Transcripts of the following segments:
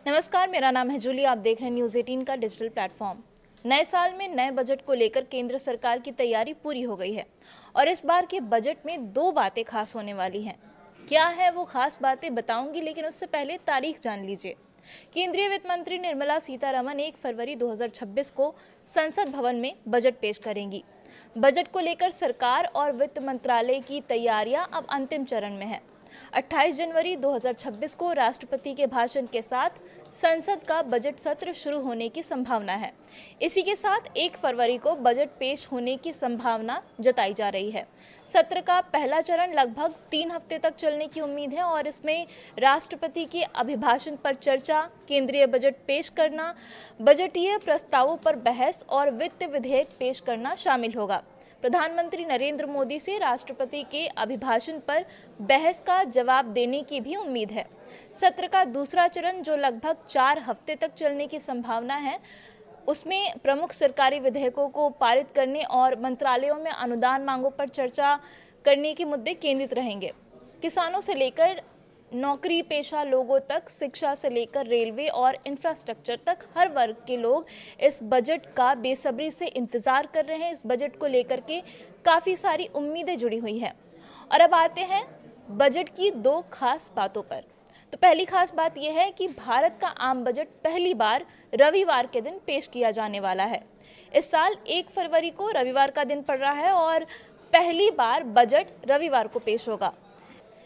नमस्कार, मेरा नाम है जूली। आप देख रहे हैं न्यूज़ 18 का डिजिटल प्लेटफॉर्म। नए साल में नए बजट को लेकर केंद्र सरकार की तैयारी पूरी हो गई है और इस बार के बजट में दो बातें खास होने वाली हैं। क्या है वो खास बातें बताऊंगी, लेकिन उससे पहले तारीख जान लीजिए। केंद्रीय वित्त मंत्री निर्मला सीतारमण 1 फरवरी 2026 को संसद भवन में बजट पेश करेंगी। बजट को लेकर सरकार और वित्त मंत्रालय की तैयारियां अब अंतिम चरण में है। 28 जनवरी 2026 को राष्ट्रपति के भाषण के साथ संसद का बजट सत्र शुरू होने की संभावना है। इसी के साथ 1 फरवरी को बजट पेश होने की संभावना जताई जा रही है। सत्र का पहला चरण लगभग 3 हफ्ते तक चलने की उम्मीद है और इसमें राष्ट्रपति के अभिभाषण पर चर्चा, केंद्रीय बजट पेश करना, बजटीय प्रस्तावों पर बहस और वित्त विधेयक पेश करना शामिल होगा। प्रधानमंत्री नरेंद्र मोदी से राष्ट्रपति के अभिभाषण पर बहस का जवाब देने की भी उम्मीद है। सत्र का दूसरा चरण, जो लगभग 4 हफ्ते तक चलने की संभावना है, उसमें प्रमुख सरकारी विधेयकों को पारित करने और मंत्रालयों में अनुदान मांगों पर चर्चा करने के मुद्दे केंद्रित रहेंगे। किसानों से लेकर नौकरी पेशा लोगों तक, शिक्षा से लेकर रेलवे और इंफ्रास्ट्रक्चर तक हर वर्ग के लोग इस बजट का बेसब्री से इंतजार कर रहे हैं। इस बजट को लेकर के काफ़ी सारी उम्मीदें जुड़ी हुई हैं। और अब आते हैं बजट की दो खास बातों पर। तो पहली खास बात यह है कि भारत का आम बजट पहली बार रविवार के दिन पेश किया जाने वाला है। इस साल 1 फरवरी को रविवार का दिन पड़ रहा है और पहली बार बजट रविवार को पेश होगा।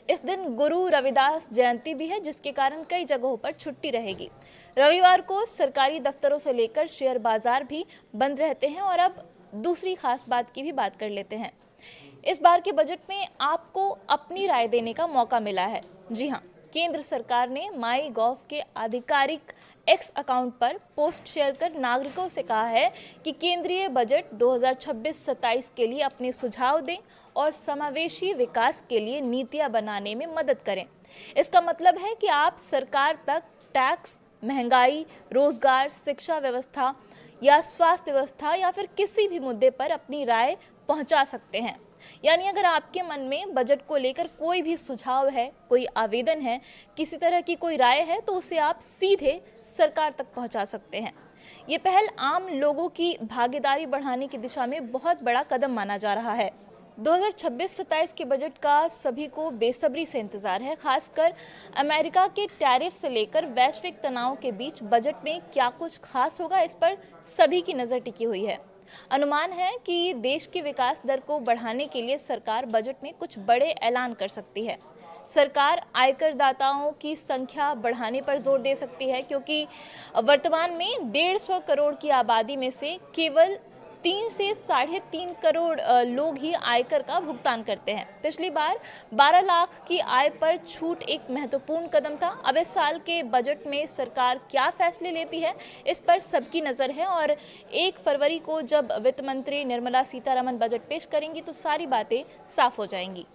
इस दिन गुरु रविदास जयंती भी है, जिसके कारण कई जगहों पर छुट्टी रहेगी। रविवार को सरकारी दफ्तरों से लेकर शेयर बाजार भी बंद रहते हैं। और अब दूसरी खास बात की भी बात कर लेते हैं। इस बार के बजट में आपको अपनी राय देने का मौका मिला है। जी हाँ, केंद्र सरकार ने माई गॉव के आधिकारिक एक्स अकाउंट पर पोस्ट शेयर कर नागरिकों से कहा है कि केंद्रीय बजट 2026-27 के लिए अपने सुझाव दें और समावेशी विकास के लिए नीतियां बनाने में मदद करें। इसका मतलब है कि आप सरकार तक टैक्स, महंगाई, रोजगार, शिक्षा व्यवस्था या स्वास्थ्य व्यवस्था या फिर किसी भी मुद्दे पर अपनी राय पहुंचा सकते हैं। यानी अगर आपके मन में बजट को लेकर कोई भी सुझाव है, कोई आवेदन है, किसी तरह की कोई राय है, तो उसे आप सीधे सरकार तक पहुंचा सकते हैं। ये पहल आम लोगों की भागीदारी बढ़ाने की दिशा में बहुत बड़ा कदम माना जा रहा है। 2026-27 के बजट का सभी को बेसब्री से इंतजार है। खासकर अमेरिका के टैरिफ से लेकर वैश्विक तनाव के बीच बजट में क्या कुछ खास होगा, इस पर सभी की नज़र टिकी हुई है। अनुमान है कि देश के विकास दर को बढ़ाने के लिए सरकार बजट में कुछ बड़े ऐलान कर सकती है। सरकार आयकर दाताओं की संख्या बढ़ाने पर जोर दे सकती है, क्योंकि वर्तमान में 150 करोड़ की आबादी में से केवल 3 से 3.5 करोड़ लोग ही आयकर का भुगतान करते हैं। पिछली बार 12 लाख की आय पर छूट एक महत्वपूर्ण कदम था। अब इस साल के बजट में सरकार क्या फैसले लेती है, इस पर सबकी नज़र है। और 1 फरवरी को जब वित्त मंत्री निर्मला सीतारमण बजट पेश करेंगी तो सारी बातें साफ हो जाएंगी।